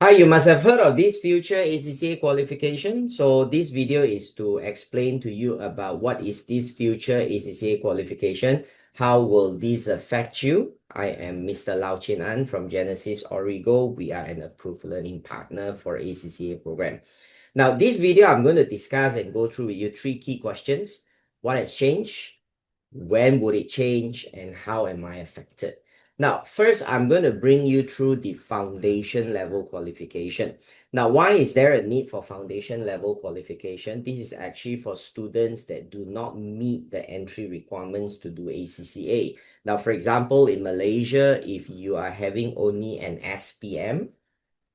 Hi, you must have heard of this future ACCA qualification. So this video is to explain to you about what is this future ACCA qualification. How will this affect you? I am Mr. Lau Chin An from Genesis Origo. We are an approved learning partner for ACCA program. Now, this video, I'm going to discuss and go through with you three key questions. What has changed? When would it change? And how am I affected? Now, first, I'm going to bring you through the foundation level qualification. Now, why is there a need for foundation level qualification? This is actually for students that do not meet the entry requirements to do ACCA. Now, for example, in Malaysia, if you are having only an SPM,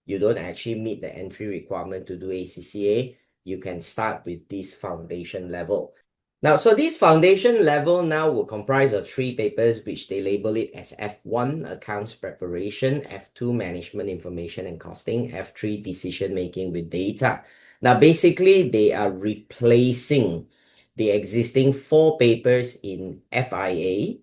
you don't actually meet the entry requirement to do ACCA, you can start with this foundation level. Now, so this foundation level now will comprise of three papers, which they label it as F1, Accounts Preparation, F2, Management Information and Costing, F3, Decision Making with Data. Now, basically, they are replacing the existing 4 papers in FIA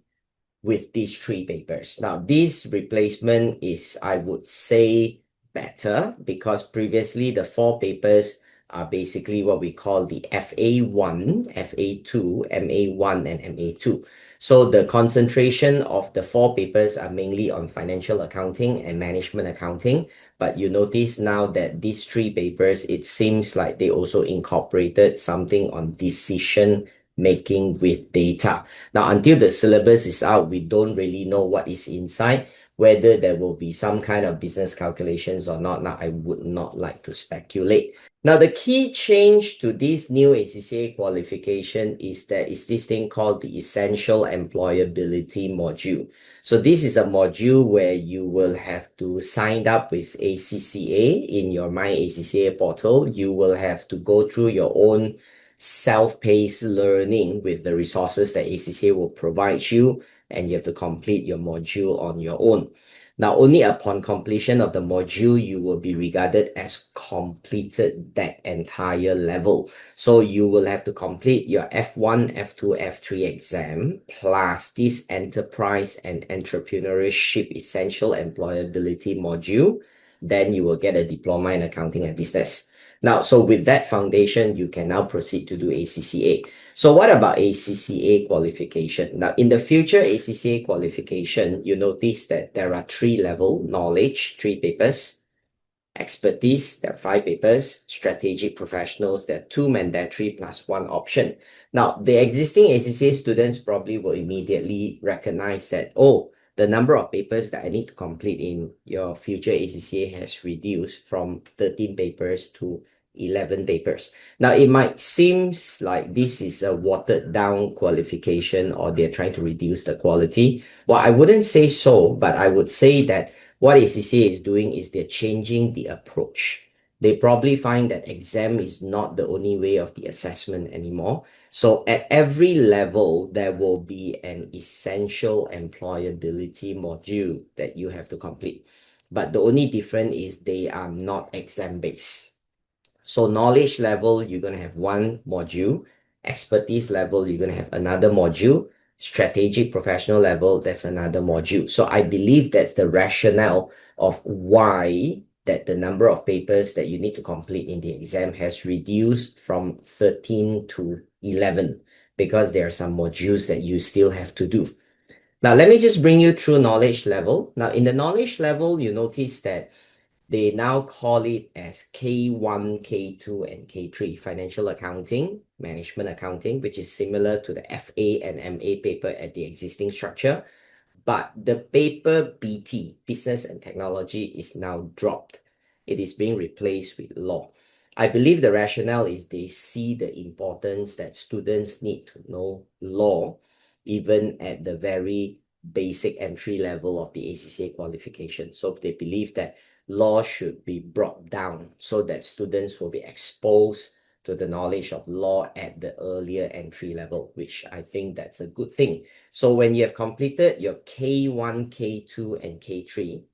with these 3 papers. Now, this replacement is, I would say, better because previously the 4 papers are basically what we call the FA1, FA2, MA1, and MA2. So the concentration of the 4 papers are mainly on financial accounting and management accounting. But you notice now that these 3 papers, it seems like they also incorporated something on decision making with data. Now, until the syllabus is out, we don't really know what is inside, whether there will be some kind of business calculations or not. Now, I would not like to speculate. Now, the key change to this new ACCA qualification is that it's this thing called the Essential Employability module. So this is a module where you will have to sign up with ACCA in your My ACCA portal. You will have to go through your own self-paced learning with the resources that ACCA will provide you, and you have to complete your module on your own. Now, only upon completion of the module, you will be regarded as completed that entire level. So you will have to complete your F1, F2, F3 exam, plus this Enterprise and Entrepreneurship Essential Employability module. Then you will get a diploma in accounting and business. Now, so with that foundation, you can now proceed to do ACCA. So what about ACCA qualification? Now, in the future ACCA qualification, you notice that there are 3 levels: knowledge, 3 papers; expertise, there are 5 papers; strategic professionals, there are 2 mandatory plus 1 option. Now, the existing ACCA students probably will immediately recognize that, oh, the number of papers that I need to complete in your future ACCA has reduced from 13 papers to 11 papers. Now, it might seem like this is a watered down qualification or they're trying to reduce the quality. Well, I wouldn't say so, but I would say that what ACCA is doing is they're changing the approach. They probably find that exam is not the only way of the assessment anymore. So at every level, there will be an essential employability module that you have to complete. But the only difference is they are not exam-based. So knowledge level, you're going to have 1 module. Expertise level, you're going to have another module. Strategic professional level, that's another module. So I believe that's the rationale of why that the number of papers that you need to complete in the exam has reduced from 13 to 11, because there are some modules that you still have to do. Now, let me just bring you through knowledge level. Now, in the knowledge level, you notice that they now call it as K1, K2, and K3, Financial Accounting, Management Accounting, which is similar to the FA and MA paper at the existing structure. But the paper BT, Business and Technology, is now dropped. It is being replaced with law. I believe the rationale is they see the importance that students need to know law, even at the very basic entry level of the ACCA qualification. So they believe that law should be brought down so that students will be exposed to the knowledge of law at the earlier entry level, which I think that's a good thing. So when you have completed your K1, K2, and K3,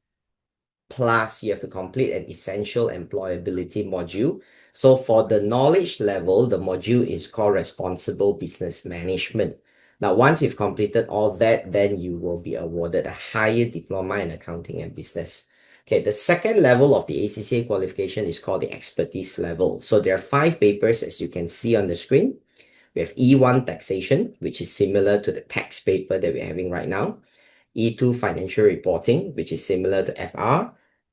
plus you have to complete an essential employability module. So for the knowledge level, the module is called Responsible Business Management. Now, once you've completed all that, then you will be awarded a higher diploma in accounting and business. Okay, the second level of the ACCA qualification is called the expertise level. So there are 5 papers, as you can see on the screen. We have E1 taxation, which is similar to the tax paper that we're having right now. E2 financial reporting, which is similar to FR.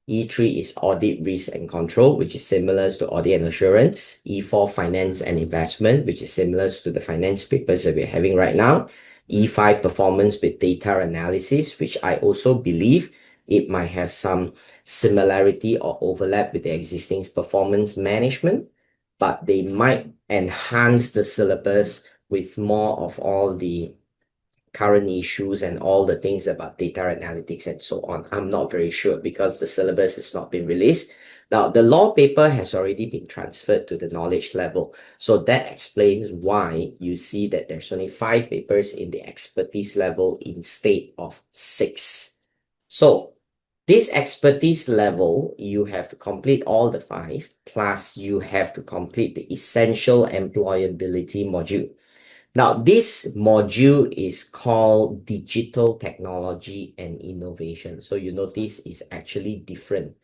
E3 is audit, risk and control, which is similar to audit and assurance. E4 finance and investment, which is similar to the finance papers that we're having right now. E5 performance with data analysis, which I also believe it might have some similarity or overlap with the existing performance management, but they might enhance the syllabus with more of all the current issues and all the things about data analytics and so on. I'm not very sure because the syllabus has not been released. Now, the law paper has already been transferred to the knowledge level. So that explains why you see that there's only 5 papers in the expertise level instead of 6. So this expertise level, you have to complete all the 5, plus you have to complete the essential employability module. Now, this module is called Digital Technology and Innovation. So you notice it's actually different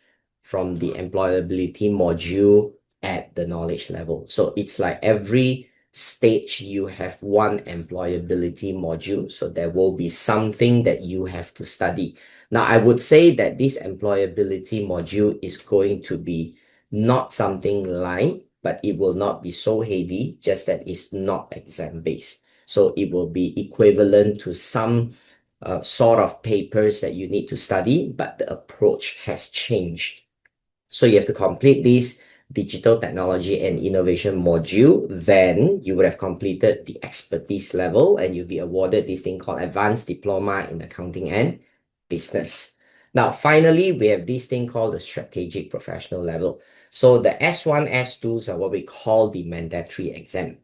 from the employability module at the knowledge level. So it's like every stage you have one employability module. So there will be something that you have to study. Now, I would say that this employability module is going to be not something light, but it will not be so heavy, just that it's not exam-based. So it will be equivalent to some sort of papers that you need to study, but the approach has changed. So you have to complete this digital technology and innovation module, then you would have completed the expertise level and you'll be awarded this thing called advanced diploma in accounting and business. Now, finally, we have this thing called the strategic professional level. So the S1, S2s are what we call the mandatory exam.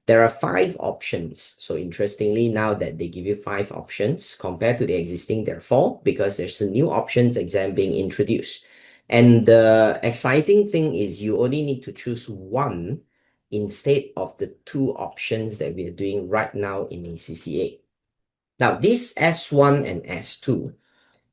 There are 5 options. So interestingly, now that they give you 5 options compared to the existing, there are 4 because there's a new options exam being introduced. And the exciting thing is you only need to choose one instead of the 2 options that we are doing right now in ACCA. Now, this S1 and S2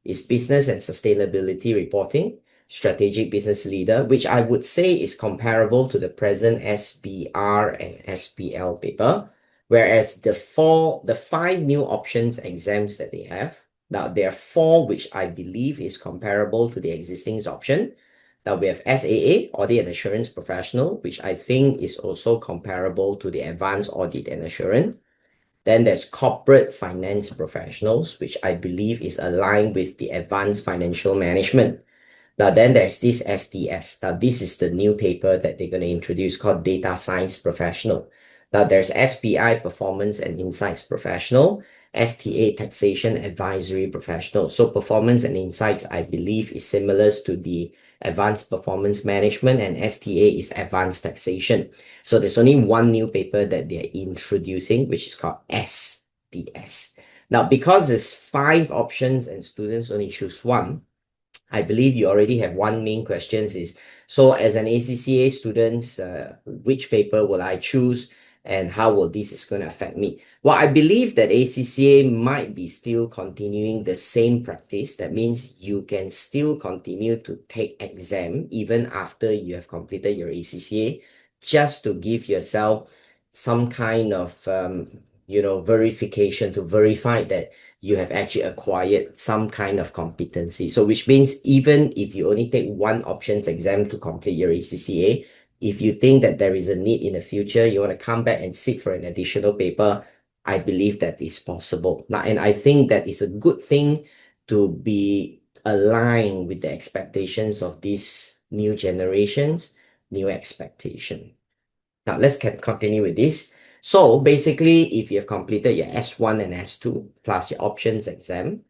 is business and sustainability reporting, strategic business leader, which I would say is comparable to the present SBR and SPL paper, whereas the 5 new options exams that they have, now there are 4 which I believe is comparable to the existing option. Now we have SAA, Audit and Assurance Professional, which I think is also comparable to the Advanced Audit and Assurance. Then there's corporate finance professionals, which I believe is aligned with the advanced financial management. Now, then there's this SDS. Now, this is the new paper that they're going to introduce called data science professional. Now, there's SPI performance and insights professional, STA taxation advisory professional. So performance and insights, I believe, is similar to the advanced performance management, and STA is advanced taxation. So there's only one new paper that they're introducing, which is called SDS. Now, because there's 5 options and students only choose one, I believe you already have one main question is, so as an ACCA student, which paper will I choose and how will this is going to affect me? Well, I believe that ACCA might be still continuing the same practice. That means you can still continue to take exam even after you have completed your ACCA, just to give yourself some kind of verification to verify that you have actually acquired some kind of competency. So which means even if you only take one options exam to complete your ACCA, if you think that there is a need in the future, you want to come back and seek for an additional paper, I believe that is possible. Now, and I think that is a good thing to be aligned with the expectations of these new generations, new expectation. Now, let's continue with this. So basically, if you have completed your S1 and S2 plus your options exam,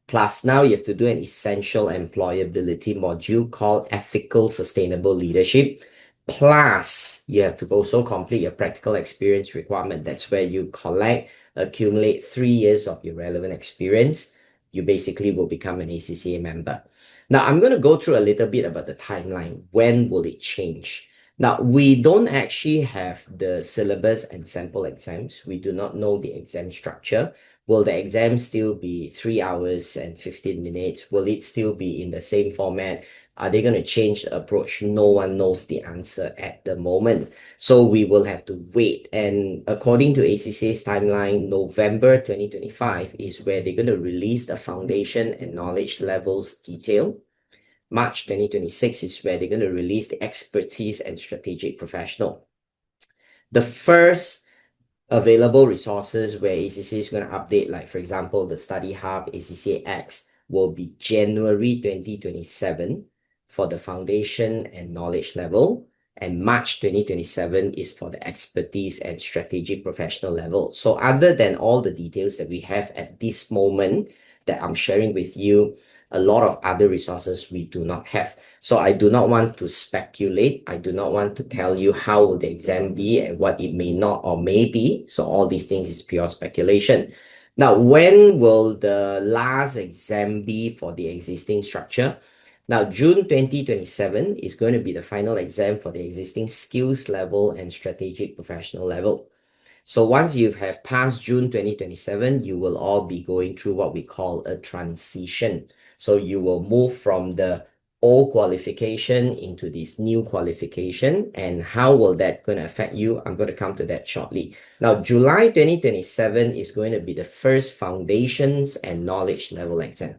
plus now you have to do an essential employability module called ethical sustainable leadership, plus you have to also complete your practical experience requirement. That's where you accumulate 3 years of your relevant experience. You basically will become an ACCA member. Now, I'm going to go through a little bit about the timeline. When will it change? Now, we don't actually have the syllabus and sample exams. We do not know the exam structure. Will the exam still be 3 hours and 15 minutes? Will it still be in the same format? Are they going to change the approach? No one knows the answer at the moment. So we will have to wait. And according to ACCA's timeline, November 2025 is where they're going to release the foundation and knowledge levels detail. March 2026 is where they're going to release the expertise and strategic professional. The first available resources where ACCA is going to update, like for example, the Study Hub, ACCA X, will be January 2027 for the foundation and knowledge level, and March 2027 is for the expertise and strategic professional level. So other than all the details that we have at this moment that I'm sharing with you, a lot of other resources we do not have. So I do not want to speculate. I do not want to tell you how will the exam be and what it may not or may be. So all these things is pure speculation. Now, when will the last exam be for the existing structure? Now, June 2027 is going to be the final exam for the existing skills level and strategic professional level. So once you have passed June 2027, you will all be going through what we call a transition. So you will move from the old qualification into this new qualification. And how will that going to affect you? I'm going to come to that shortly. Now, July 2027 is going to be the first foundations and knowledge level exam.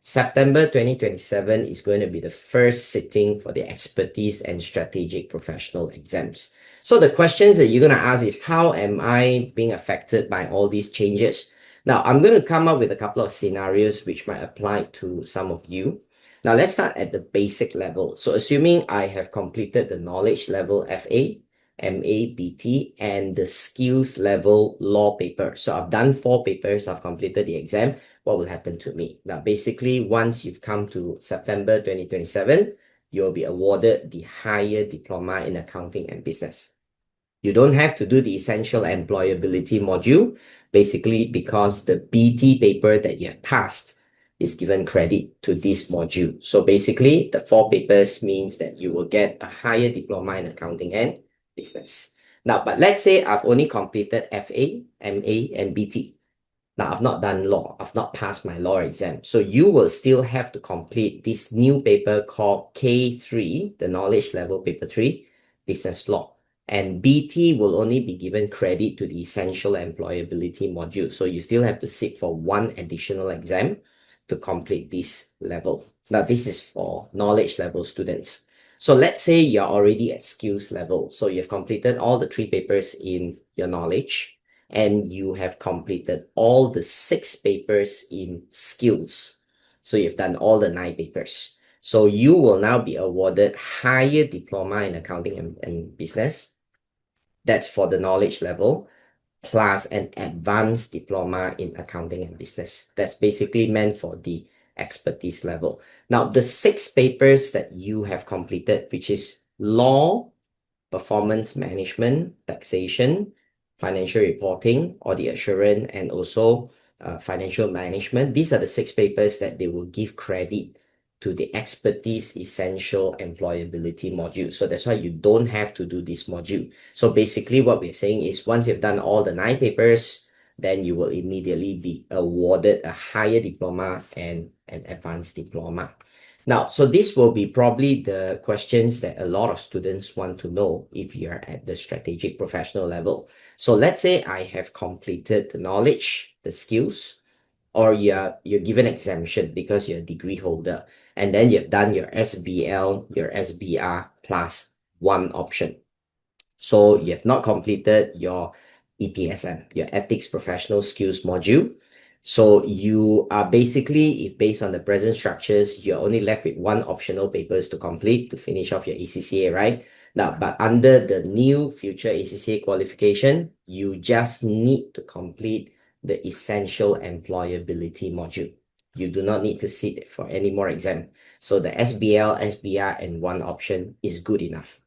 September 2027 is going to be the first sitting for the expertise and strategic professional exams. So the questions that you're going to ask is, how am I being affected by all these changes? Now, I'm going to come up with a couple of scenarios which might apply to some of you. Now, let's start at the basic level. So assuming I have completed the knowledge level FA, MA, BT, and the skills level law paper. So I've done 4 papers, I've completed the exam. What will happen to me? Now, basically, once you've come to September 2027, you'll be awarded the higher diploma in accounting and business. You don't have to do the essential employability module, basically because the BT paper that you have passed is given credit to this module. So basically, the 4 papers means that you will get a higher diploma in accounting and business. Now, but let's say I've only completed FA, MA, and BT. Now, I've not done law. I've not passed my law exam. So you will still have to complete this new paper called K3, the knowledge level paper 3, business law. And BT will only be given credit to the essential employability module. So you still have to sit for 1 additional exam to complete this level. Now, this is for knowledge level students. So let's say you're already at skills level. So you've completed all the 3 papers in your knowledge, and you have completed all the 6 papers in skills. So you've done all the 9 papers. So you will now be awarded higher diploma in accounting and business. That's for the knowledge level, plus an advanced diploma in accounting and business. That's basically meant for the expertise level. Now, the 6 papers that you have completed, which is law, performance management, taxation, financial reporting, audit assurance, and also financial management. These are the 6 papers that they will give credit to the expertise essential employability module. So that's why you don't have to do this module. So basically what we're saying is once you've done all the 9 papers, then you will immediately be awarded a higher diploma and an advanced diploma. Now, so this will be probably the questions that a lot of students want to know if you're at the strategic professional level. So let's say I have completed the knowledge, the skills, or you're given exemption because you're a degree holder, and then you've done your SBL, your SBR plus 1 option. So you have not completed your EPSM, your Ethics Professional Skills module. So you are basically, if based on the present structures, you're only left with 1 optional papers to complete to finish off your ACCA, right? Now, but under the new future ACCA qualification, you just need to complete the essential employability module. You do not need to sit for any more exam. So the SBL, SBR, and 1 option is good enough.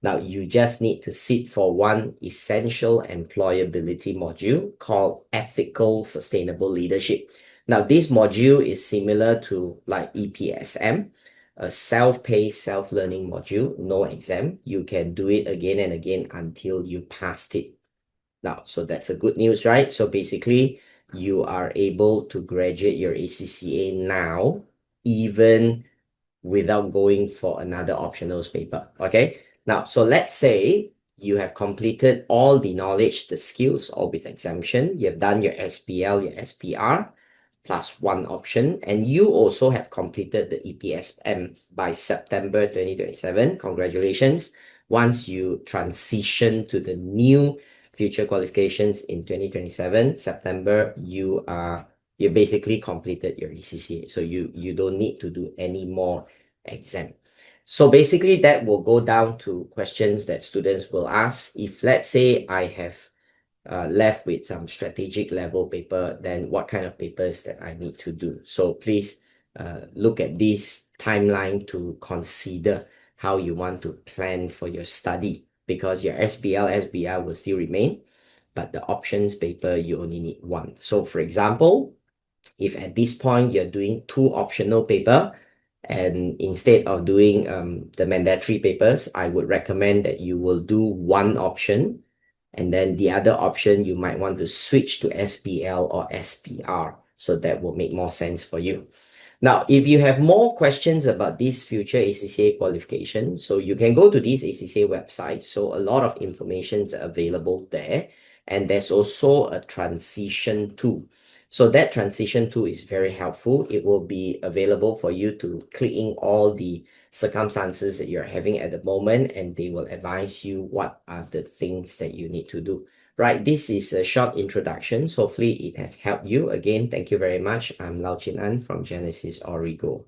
Now, you just need to sit for 1 essential employability module called Ethical Sustainable Leadership. Now, this module is similar to like EPSM, a self-paced, self-learning module, no exam. You can do it again and again until you passed it. Now, so that's a good news, right? So basically, you are able to graduate your ACCA now, even without going for another optionals paper. Okay. Now, so let's say you have completed all the knowledge, the skills, all with exemption. You have done your SPL, your SPR, plus one option, and you also have completed the EPSM by September 2027. Congratulations. Once you transition to the new future qualifications in 2027, September, you basically completed your ACCA. So you don't need to do any more exam. So basically that will go down to questions that students will ask. If let's say I have left with some strategic level paper, then what kind of papers that I need to do? So please look at this timeline to consider how you want to plan for your study, because your SPL, SBR will still remain, but the options paper, you only need one. So for example, if at this point you're doing two optional paper, and instead of doing the mandatory papers, I would recommend that you will do one option, and then the other option you might want to switch to SPL or SPR. So that will make more sense for you. Now, if you have more questions about this future ACCA qualification, so you can go to this ACCA website. So a lot of information is available there. And there's also a transition tool. So that transition tool is very helpful. It will be available for you to click in all the circumstances that you're having at the moment, and they will advise you what are the things that you need to do. Right, this is a short introduction. So hopefully it has helped you. Again, thank you very much. I'm Lau Chin An from Genesis Origo.